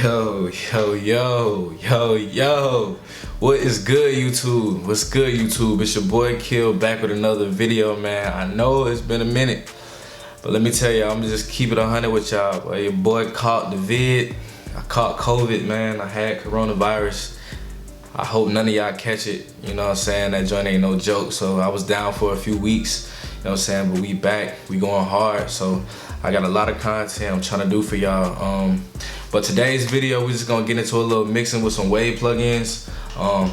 Yo. What is good, YouTube? What's good, YouTube? It's your boy Kill back with another video, man. I know it's been a minute, but let me tell y'all, I'm just keep it 100 with y'all. Boy, your boy caught the vid. I caught COVID, man. I had coronavirus. I hope none of y'all catch it. You know what I'm saying? That joint ain't no joke. So I was down for a few weeks. You know what I'm saying? But we back. We going hard. So I got a lot of content I'm trying to do for y'all. But today's video, we're just gonna get into a little mixing with some wave plugins.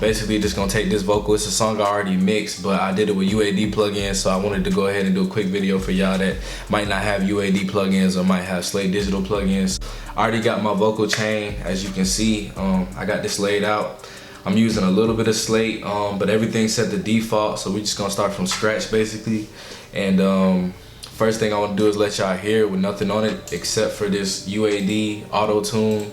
Basically just gonna take this vocal. It's a song I already mixed, but I did it with UAD plugins, so I wanted to go ahead and do a quick video for y'all that might not have UAD plugins or might have Slate digital plugins. I already got my vocal chain, as you can see. I got this laid out. I'm using a little bit of Slate, but everything's set to default, so we're just gonna start from scratch basically. And first thing I want to do is let y'all hear with nothing on it except for this UAD auto tune.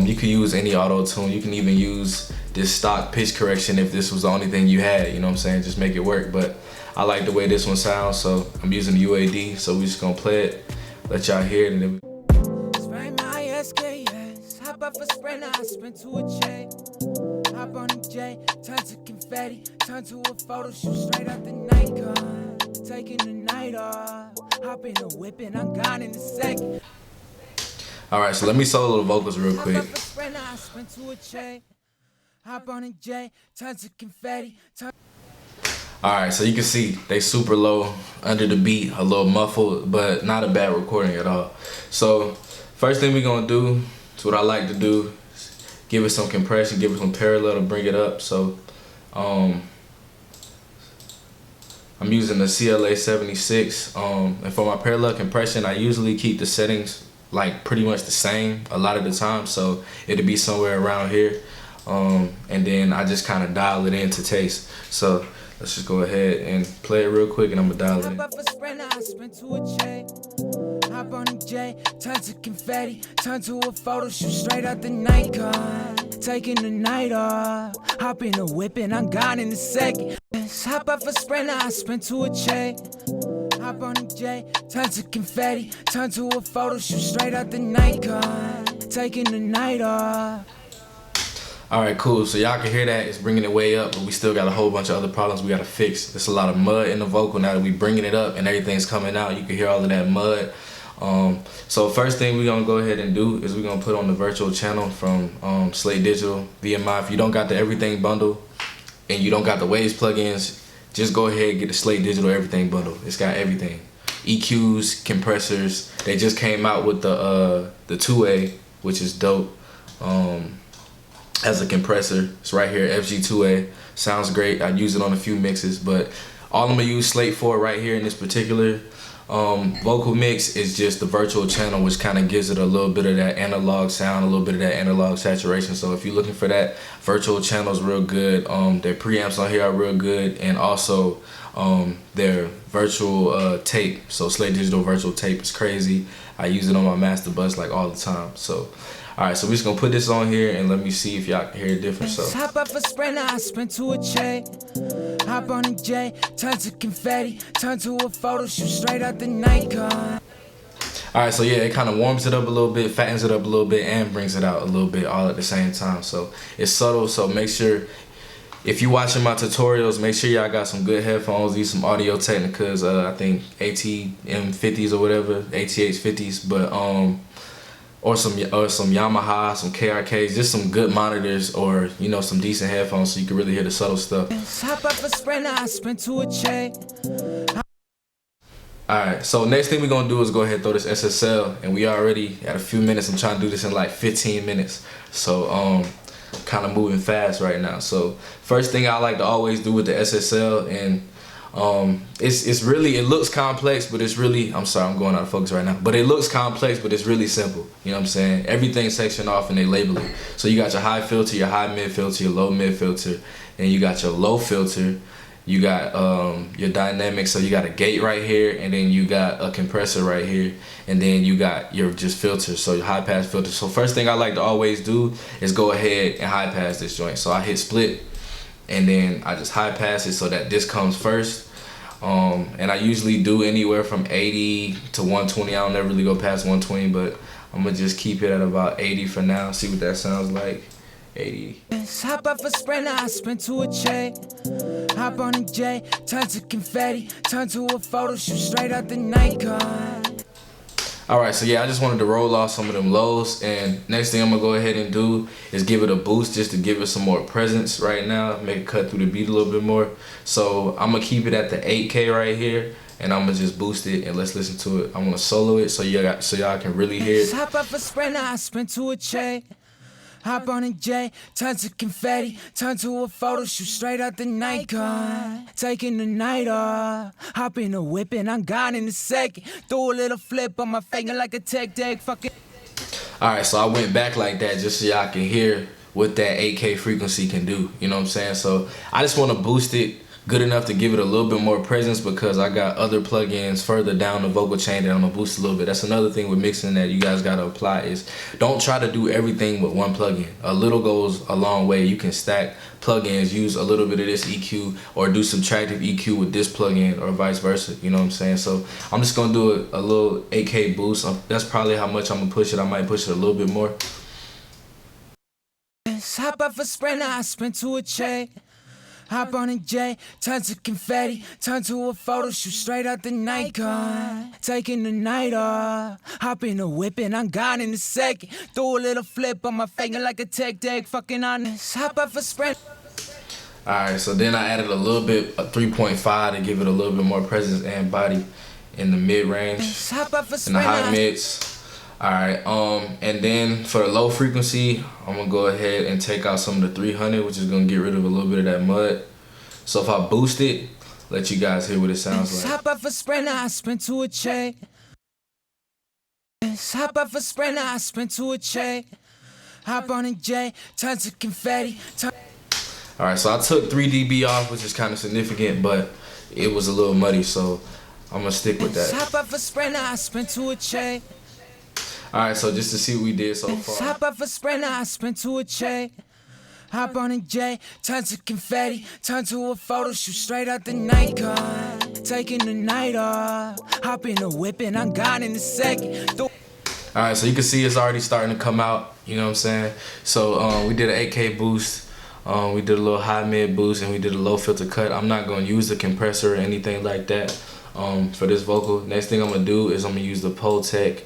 You can use any auto tune. You can even use this stock pitch correction if this was the only thing you had. You know what I'm saying? Just make it work. But I like the way this one sounds, so I'm using the UAD. So we're just gonna play it, let y'all hear it, and then Spray my A.K.I.L. Hop up a spray, now I spin to a J. Hop on the J, turn to confetti, turn to a photo shoot straight out the night gun. Taking the night off, hop in the whip and I'm gone in a second. Alright, so let me solo the vocals real quick. Hop up a spray, now I spin to a J. Hop on a J, turn to confetti, turn. Alright, so you can see they super low under the beat, a little muffled, but not a bad recording at all. So first thing we're gonna do, it's what I like to do, give it some compression, give it some parallel to bring it up. So I'm using the CLA 76, and for my parallel compression, I usually keep the settings like pretty much the same a lot of the time, so it'll be somewhere around here, and then I just kind of dial it in to taste. So let's just go ahead and play it real quick, and I'm gonna dial it in. Hop up a spray, now I spin to a J. Hop on a J, turn to confetti, turn to a photo shoot straight out the night gun. Taking the night off, hop in the whip and I'm gone in a second. Hop up a spray, now I spin to a J. Hop on a J, turn to confetti, turn to a photo shoot straight out the night gun. Taking the night off. Alright, cool. So y'all can hear that. It's bringing it way up, but we still got a whole bunch of other problems we gotta fix. There's a lot of mud in the vocal now that we bringing it up and everything's coming out. You can hear all of that mud. So first thing we're gonna go ahead and do is we're gonna put on the virtual channel from Slate Digital VMI. If you don't got the everything bundle and you don't got the Waves plugins, just go ahead and get the Slate Digital everything bundle. It's got everything. EQs, compressors. They just came out with the 2A, which is dope. As a compressor, it's right here, FG2A. Sounds great. I use it on a few mixes, but all I'm gonna use Slate for right here in this particular vocal mix is just the virtual channel, which kind of gives it a little bit of that analog sound, a little bit of that analog saturation. So if you're looking for that, virtual channel is real good. Their preamps on here are real good, and also their virtual tape. So Slate Digital virtual tape is crazy. I use it on my master bus like all the time. So alright, so we're just gonna put this on here and let me see if y'all can hear it different. So hop up a spray, now I spin to a J. Hop on a J, turn to confetti, turn to a photo shoot straight out the night gun. alright, so yeah, it kind of warms it up a little bit, fattens it up a little bit, and brings it out a little bit all at the same time. So it's subtle, so make sure if you're watching my tutorials, make sure y'all got some good headphones, use some Audio Technicas, I think ATM50s or whatever, ATH50s, but or some Yamaha, some KRKs, just some good monitors, or you know, some decent headphones so you can really hear the subtle stuff. Hop up a spray, now I spin to a J. Alright, so next thing we're gonna do is go ahead and throw this SSL, and we already at a few minutes. I'm trying to do this in like 15 minutes, so kind of moving fast right now. So first thing I like to always do with the SSL, and it's really, it looks complex, but it's really, I'm sorry, I'm going out of focus right now, but it looks complex, but it's really simple. You know what I'm saying? Everything's sectioned off and they label it. So you got your high filter, your high mid filter, your low mid filter, and you got your low filter. You got your dynamic, so you got a gate right here, and then you got a compressor right here, and then you got your just filters, so your high pass filter. So first thing I like to always do is go ahead and high pass this joint. So I hit split, and then I just high pass it so that this comes first. And I usually do anywhere from 80 to 120. I don't never really go past 120, but I'm gonna just keep it at about 80 for now. See what that sounds like. 80. Hop off a sprinter, I sprint to a J. Hop on a J, turn to confetti, turn to a photo shoot straight out the Nikon. Alright, so yeah, I just wanted to roll off some of them lows, and next thing I'm gonna go ahead and do is give it a boost just to give it some more presence right now, make it cut through the beat a little bit more. So I'm gonna keep it at the 8K right here, and I'm gonna just boost it, and let's listen to it. I'm gonna solo it so y'all can really hear it. Hop off a sprinter, I sprint to a J. Hop on a J, turn to confetti, turn to a photo shoot straight out the Nikon. Taking the night off, hop in a whip and I'm gone in a second. Throw a little flip on my finger like a tech deck, fucking. Alright, so I went back like that just so y'all can hear what that 8K frequency can do, you know what I'm saying? So I just want to boost it good enough to give it a little bit more presence because I got other plugins further down the vocal chain that I'm gonna boost a little bit. That's another thing with mixing that you guys gotta apply is don't try to do everything with one plugin. A little goes a long way. You can stack plugins, use a little bit of this EQ or do subtractive EQ with this plugin or vice versa, you know what I'm saying? So I'm just gonna do a little 8K boost. That's probably how much I'm gonna push it. I might push it a little bit more. Hop off a sprinter, I sprint to a J. Hop on a J, turn to confetti, turn to a photo shoot straight out the Nikon. Taking the night off, hop in a whip and I'm gone in a second. Throw a little flip on my finger like a tech deck, fucking honest. Hop off a sprint. Alright, so then I added a little bit, a 3.5 to give it a little bit more presence and body in the mid-range, Hop off a in the high mids. Alright, and then for the low frequency, I'm gonna go ahead and take out some of the 300, which is gonna get rid of a little bit of that mud. So if I boost it, let you guys hear what it sounds like. Hop off a sprinter, I sprint to a J. Hop off a sprinter, I sprint to a J. Hop on a J, turn to confetti. Alright, so I took 3 dB off, which is kind of significant, but it was a little muddy, so I'm gonna stick with that. Hop off a sprinter, I sprint to a J. Alright, so just to see what we did so far. Hop off a sprinter, I sprint to a J. Hop on a J, turn to confetti, turn to a photo shoot straight out the Nikon. Taking the night off, hop in a whip and I'm gone in a second. Alright, so you can see it's already starting to come out, you know what I'm saying? So we did an 8K boost, we did a little high mid boost, and we did a low filter cut. I'm not gonna use the compressor or anything like that for this vocal. Next thing I'm gonna do is I'm gonna use the Poltech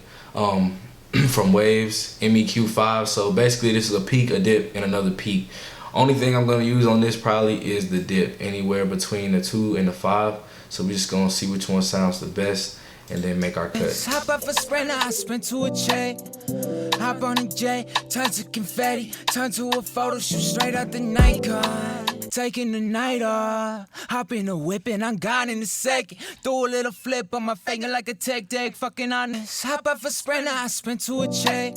from Waves MEQ5. So basically this is a peak, a dip, and another peak. Only thing I'm gonna use on this probably is the dip, anywhere between the 2 and the 5. So we're just gonna see which one sounds the best and then make our cut. Hop off a sprinter, I sprint to a J. Hop on a J, turn to confetti, turn to a photo shoot straight out the Nikon. Taking the night off, hop in a whip and I'm gone in a second. Throw a little flip on my finger like a tech deck, fucking honest. Hop off a sprinter, I sprint to a J.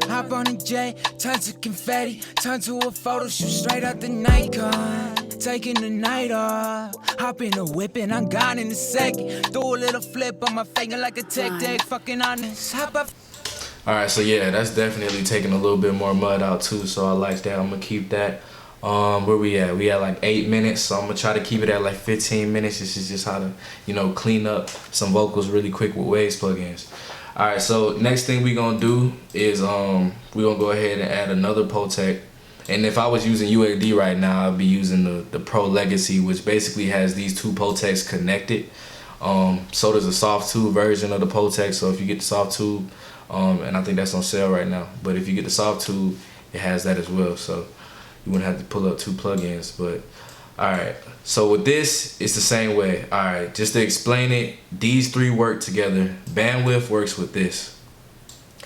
Hop on a J, turn to confetti, turn to a photo shoot straight out the Nikon. Taking the night off, hop in a whip and I'm gone in a second. Throw a little flip on my finger like a tech deck, fucking honest. Hop off. Alright, so yeah, that's definitely taking a little bit more mud out too, so I like that. I'm gonna keep that. Where we at? We at like 8 minutes, so I'm gonna try to keep it at like 15 minutes. This is just how to, you know, clean up some vocals really quick with Waves plugins. Alright, so next thing we gonna do is we gonna go ahead and add another Poltech. And if I was using UAD right now, I'd be using the Pro Legacy, which basically has these two Poltechs connected. So there's a soft tube version of the Poltech, so if you get the soft tube, and I think that's on sale right now, but if you get the soft tube, it has that as well, so you wouldn't have to pull up two plugins. But alright, so with this, it's the same way. Alright, just to explain it, these three work together. Bandwidth works with this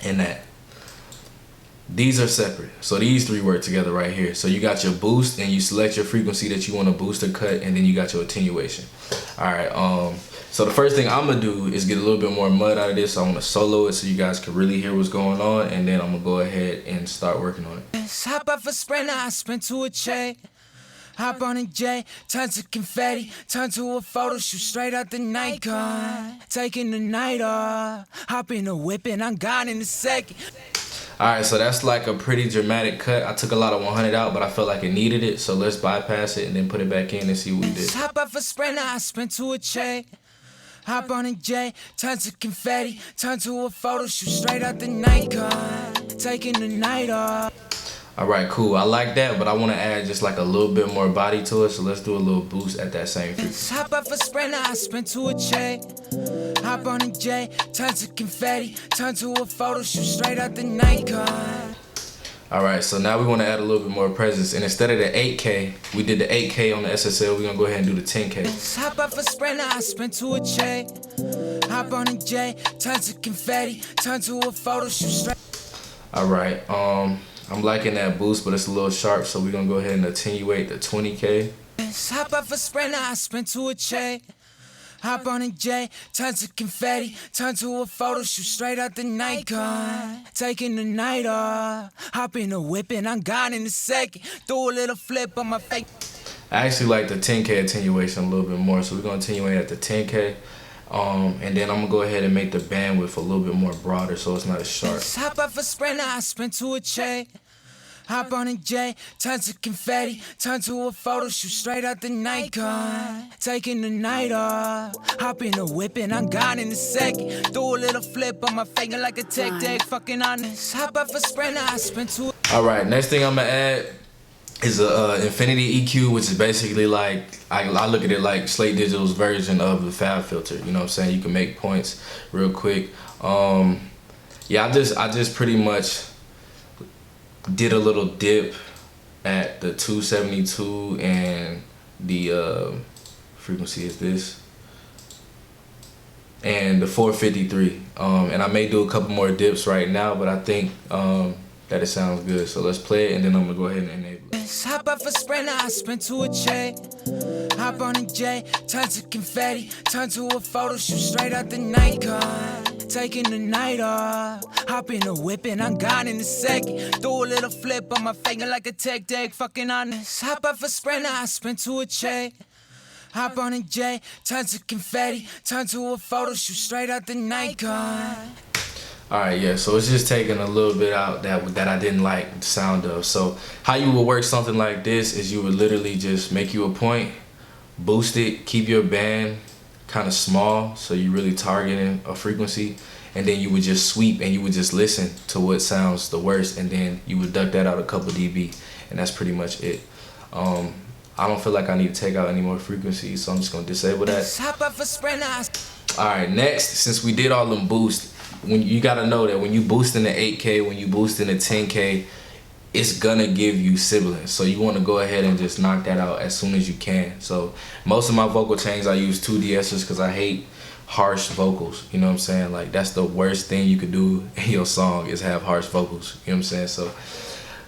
and that. These are separate, so these three work together right here. So you got your boost, and you select your frequency that you want to boost or cut, and then you got your attenuation. Alright, so the first thing I'm gonna do is get a little bit more mud out of this. So I'm gonna solo it so you guys can really hear what's going on, and then I'm gonna go ahead and start working on it. Hop off a sprinter, I sprint to a J. Hop on a J, turn to confetti, turn to a photo shoot straight out the Nikon. Taking the night off, hop in a whip and I'm gone in a second. Alright, so that's like a pretty dramatic cut. I took a lot of 100 out, but I felt like it needed it, so let's bypass it and then put it back in and see what we did. Hop off a sprinter, I sprint to a J. Hop on a J, tons of confetti, turn to a photo shoot straight out the night car, taking the night off. All right, cool. I like that, but I want to add just like a little bit more body to it. So let's do a little boost at that same frequency. Hop off a sprinter, I spin to a J. Hop on a J, tons of confetti, turn to a photo shoot straight out the night car. All right, so now we want to add a little bit more presence. And instead of the 8K, we did the 8K on the SSL. We're going to go ahead and do the 10K. Hop off a sprinter, I spin to a J. Hop on a J, tons of confetti, turn to a photo shoot straight. All right, I'm liking that boost, but it's a little sharp, so we're going to go ahead and attenuate the 20K. Hop off a sprinter, I spin to a J. Hop on a J, tons of confetti, turn to a photo shoot straight out the night car, taking the night off. Hop in the whip and I'm gone in a second. Do a little flip on my face. I actually like the 10K attenuation a little bit more, so we're going to attenuate at the 10K. And then I'm going to go ahead and make the bandwidth a little bit more broader so it's not as sharp. Hop off a sprinter, I spin to a J. Hop on a J, tons of confetti, turn to a photo shoot straight out the night car, taking the night off. Hop in the whip and I'm gone in a second. Do a little flip on my finger like a tech deck, fucking honest. Hop off a sprinter, I spin to a... All right, next thing I'm going to add is a infinity EQ, which is basically like, I look at it like Slate Digital's version of the Fab filter. You know what I'm saying? You can make points real quick. Yeah, I just pretty much did a little dip at the 272 and the frequency is this, and the 453. And I may do a couple more dips right now, but I think that it sounds good. So let's play it, and then I'm gonna go ahead and enable it. Hop off a sprinter, I spin to a J. Hop on a J, tons of confetti, turn to a photo shoot straight out the night car, taking the night off. Hop in the whip and I'm gone in a second. Do a little flip on my finger like a tech deck, fucking honest. Hop off a sprinter, I spin to a J. Hop on a J, tons of confetti, turn to a photo shoot straight out the night car. All right, yeah, so it's just taking a little bit out that I didn't like the sound of. So how you would work something like this is you would literally just make you a point, boost it, keep your band kind of small so you're really targeting a frequency, and then you would just sweep and you would just listen to what sounds the worst, and then you would duck that out a couple dB, and that's pretty much it. I don't feel like I need to take out any more frequencies, so I'm just gonna disable that. Hop off a sprinter. All right, next, since we did all them boosts, when you gotta know that when you boost in the 8K, when you boost in the 10K, it's gonna give you sibilance. So you wanna go ahead and just knock that out as soon as you can. So most of my vocal chains, I use 2 DSers because I hate harsh vocals. You know what I'm saying? Like, that's the worst thing you could do in your song is have harsh vocals. You know what I'm saying? So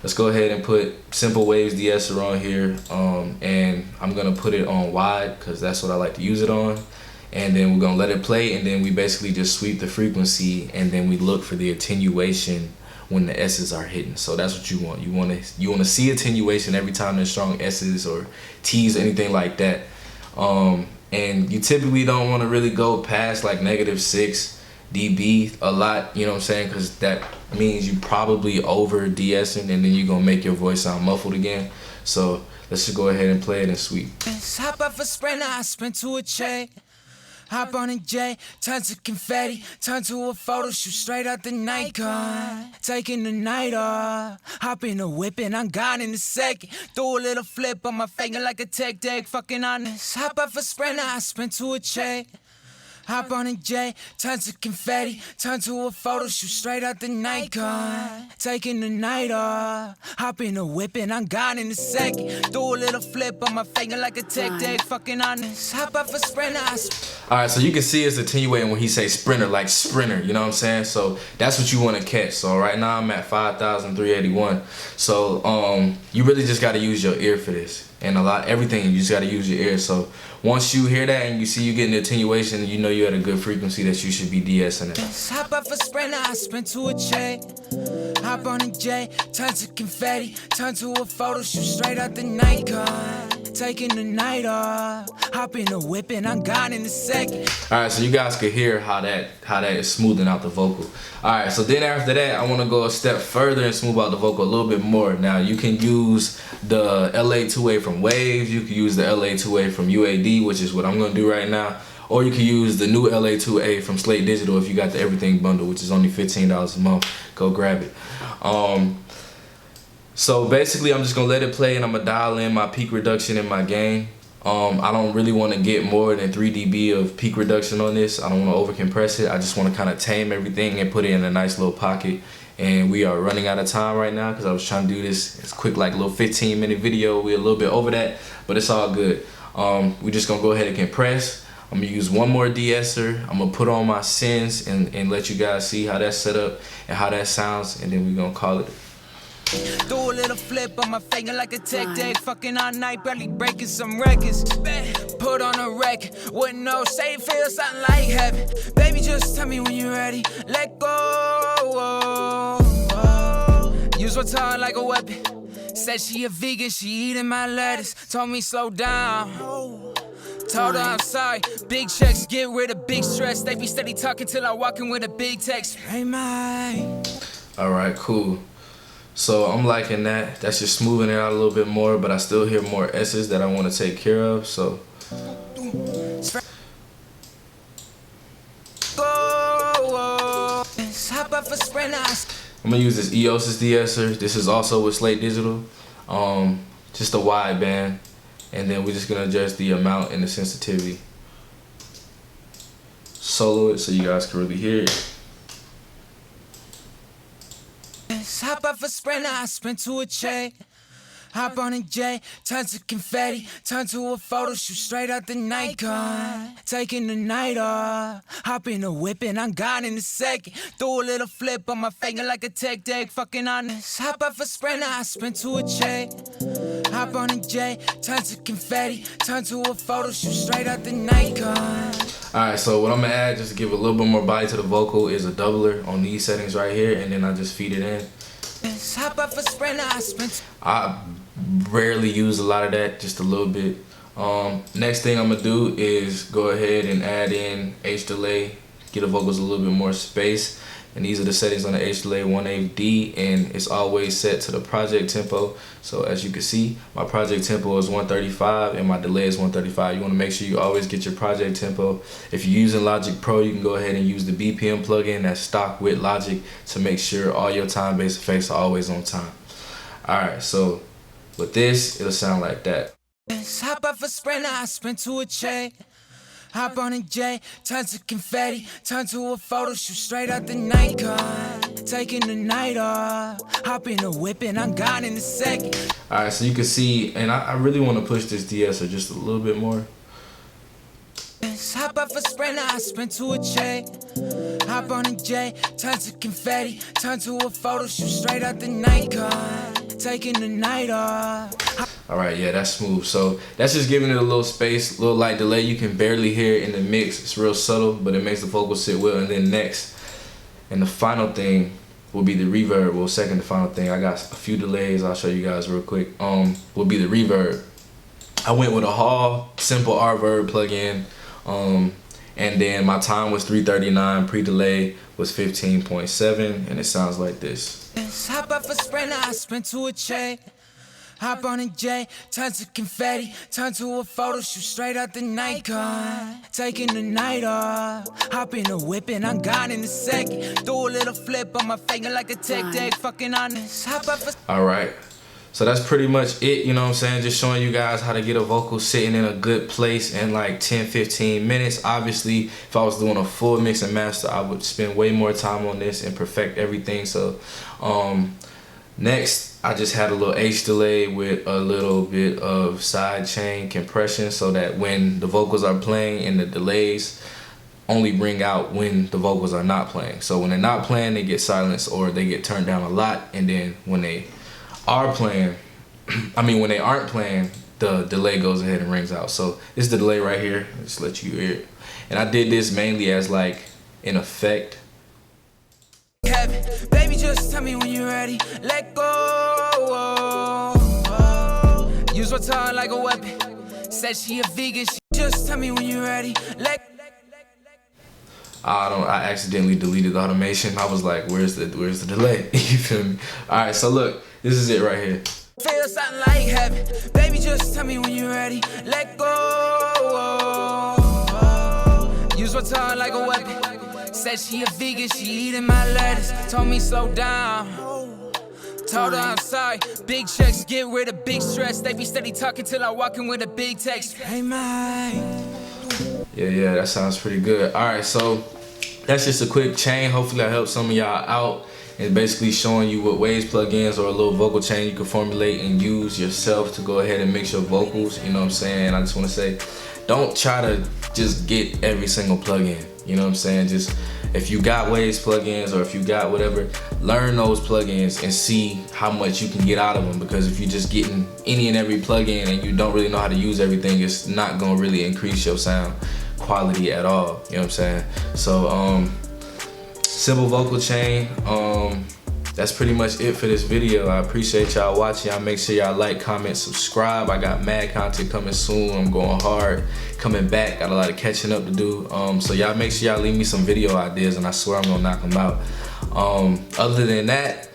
let's go ahead and put Simple Waves DSer on here. And I'm gonna put it on wide because that's what I like to use it on. And then we're gonna let it play, and then we basically just sweep the frequency, and then we look for the attenuation when the S's are hitting. So that's what you want. You wanna see attenuation every time there's strong S's or T's or anything like that. And you typically don't wanna really go past like -6 dB a lot, you know what I'm saying? Because that means you probably over DSing, and then you're gonna make your voice sound muffled again. So let's just go ahead and play it and sweep. Hop off a sprinter, I spin to a J. Hop on a J, tons of confetti, turn to a photo shoot straight out the night car, taking the night off. Hop in the whip and I'm gone in a second. Do a little flip on my finger like a tech deck, fucking honest. Hop off a sprinter, I spin to a J. Hop on a J, tons of confetti, turn to a photo shoot straight out the night car, taking the night off. Hop in the whip and I'm gone in a second. Do a little flip on my finger like a tech deck, fucking honest. Hop off a sprinter. All right, so you can see it's attenuating when he says sprinter, like sprinter, you know what I'm saying? So that's what you want to catch. So right now I'm at 5,381. So you really just got to use your ear for this. And everything, you just got to use your ear. So once you hear that and you see you getting the attenuation, you know you're at a good frequency that you should be DSing it. Hop off a sprinter, I spin to a J. Hop on a J, tons of confetti, turn to a photo shoot straight out the night car, taking the night off. Hop in the whip and I'm gone in a second. All right, so you guys could hear how that is smoothing out the vocal. All right, so then after that, I want to go a step further and smooth out the vocal a little bit more. Now you can use the LA 2A from Waves, you can use the LA 2A from UAD, which is what I'm gonna do right now, Or you can use the new LA2A from Slate Digital if you got the everything bundle, which is only $15 a month. Go grab it. So basically I'm just gonna let it play and I'm gonna dial in my peak reduction in my gain. I don't really want to get more than 3 dB of peak reduction on this. I don't want to over compress it. I just want to kind of tame everything and put it in a nice little pocket. And we are running out of time right now because I was trying to do this as quick, like a little 15-minute video. We're a little bit over that, but it's all good. We're just gonna go ahead and compress. I'm gonna use one more de-esser. I'm gonna put on my synths and let you guys see how that's set up and how that sounds, and then we're gonna call it. Do a little flip on my finger like a tech deck. Fucking all night, barely breaking some records. Put on a wreck with no say, feel something like heaven. Baby, just tell me when you're ready. Let go. Use what's hard like a weapon. Said she a vegan, she eating my lettuce. Told me slow down. Told her I'm sorry. Big checks, get rid of big stress. They be steady talking till I walk in with a big text. Hey, mine. All right, cool. So I'm liking that. That's just smoothing it out a little bit more, but I still hear more S's that I want to take care of. So I'm gonna use this Eosis de-esser. This is also with Slate Digital. Just a wide band, and then we're just gonna adjust the amount and the sensitivity. Solo it so you guys can really hear it. Hop off a sprinter, I sprint to a check. Hop on a J, turn to confetti, turn to a photo shoot straight out the Nikon. Taking the night off, hop in the whip and I'm gone in a second. Do a little flip on my finger like a tech deck, fucking honest. Hop off a sprinter, I sprint to a check. Hop on a J, turn to confetti, turn to a photo shoot straight out the Nikon. Alright, so what I'm gonna add just to give a little bit more body to the vocal is a doubler on these settings right here, and then I just feed it in. Hop off a sprinter, I sprint. I rarely use a lot of that, just a little bit. Next thing I'm gonna do is go ahead and add in H delay, get the vocals a little bit more space. And these are the settings on the H delay 1/8 D, and it's always set to the project tempo. So as you can see, my project tempo is 135 and my delay is 135. You want to make sure you always get your project tempo. If you're using Logic Pro, you can go ahead and use the BPM plugin that's stock with Logic to make sure all your time-based effects are always on time. Alright, so with this, it'll sound like that. Hop off a sprinter, I sprint to a check. Hop on a J, turn to confetti, turn to a photo shoot straight out the Nikon. Taking the night off, hop in the whip and I'm gone in a second. Alright, so you can see, and I really want to push this de-esser just a little bit more. Hop off a sprinter, I sprint to a check. Hop on a J, turn to confetti, turn to a photo shoot straight out the Nikon. Taking the night off. Alright, yeah, that's smooth. So that's just giving it a little space, a little light delay. You can barely hear it in the mix. It's real subtle, but it makes the vocal sit well. And then next, and the final thing will be the reverb. Well, second to final thing, I got a few delays. I'll show you guys real quick. Will be the reverb. I went with a Hall simple reverb plugin. And then my time was 3:39, pre-delay was 15.7, and it sounds like this. Hop off a sprinter, I sprint to a check. Hop on a J, turn to confetti, turn to a photo shoot straight out the Nikon. Taking the night off, hop in the whip and I'm gone in a second. Do a little flip on my finger like a tech deck, fucking honest. Hop off a... Alright. So that's pretty much it, you know what I'm saying? Just showing you guys how to get a vocal sitting in a good place in like 10-15 minutes. Obviously, if I was doing a full mix and master, I would spend way more time on this and perfect everything. So next, I just had a little H delay with a little bit of side chain compression so that when the vocals are playing and the delays only bring out when the vocals are not playing. So when they're not playing, they get silenced or they get turned down a lot, and then when they are playing, when they aren't playing, the delay goes ahead and rings out. So this is the delay right here. Just let you hear it. And I did this mainly as like an effect. Baby, just tell me when you're ready. Let go. Use what's hard like a weapon. Said she a vegan. She just tell me when you're ready. I accidentally deleted the automation. I was like, where's the delay? You feel me? Alright, so look, this is it right here. Feel something like heaven. Baby, just tell me when you're ready. Let go. Use my tongue like a weapon. Said she a vegan, she eating my lettuce. Told me slow down. Told her I'm sorry. Big checks, get rid of big stress. They be steady talking till I walk in with a big text. Hey, man. Yeah, that sounds pretty good. All right, so that's just a quick chain. Hopefully I helped some of y'all out and basically showing you what Waves plugins or a little vocal chain you can formulate and use yourself to go ahead and mix your vocals. You know what I'm saying? I just want to say, don't try to just get every single plugin. You know what I'm saying? Just if you got Waves plugins or if you got whatever, learn those plugins and see how much you can get out of them. Because if you're just getting any and every plugin and you don't really know how to use everything, it's not gonna really increase your sound quality at all. You know what I'm saying? So simple vocal chain. That's pretty much it for this video. I appreciate y'all watching. Y'all make sure y'all like, comment, subscribe. I got mad content coming soon. I'm going hard, coming back. Got a lot of catching up to do. So y'all make sure y'all leave me some video ideas and I swear I'm gonna knock them out. Other than that,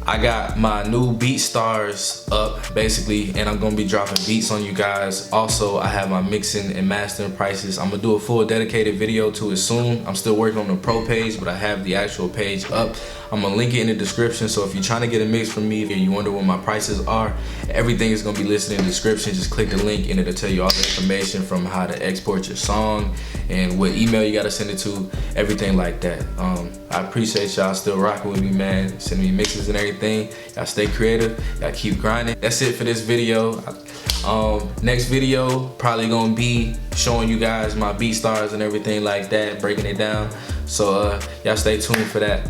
I got my new BeatStars up basically, and I'm gonna be dropping beats on you guys. Also, I have my mixing and mastering prices. I'm gonna do a full dedicated video to it soon. I'm still working on the pro page, but I have the actual page up. I'm gonna link it in the description, so if you're trying to get a mix from me, if you wonder what my prices are, everything is gonna be listed in the description. Just click the link and it'll tell you all the information from how to export your song and what email you gotta send it to, everything like that. I appreciate y'all still rocking with me, man, sending me mixes and everything. Y'all stay creative, y'all keep grinding. That's it for this video. Next video probably gonna be showing you guys my BeatStars and everything like that, breaking it down. So y'all stay tuned for that.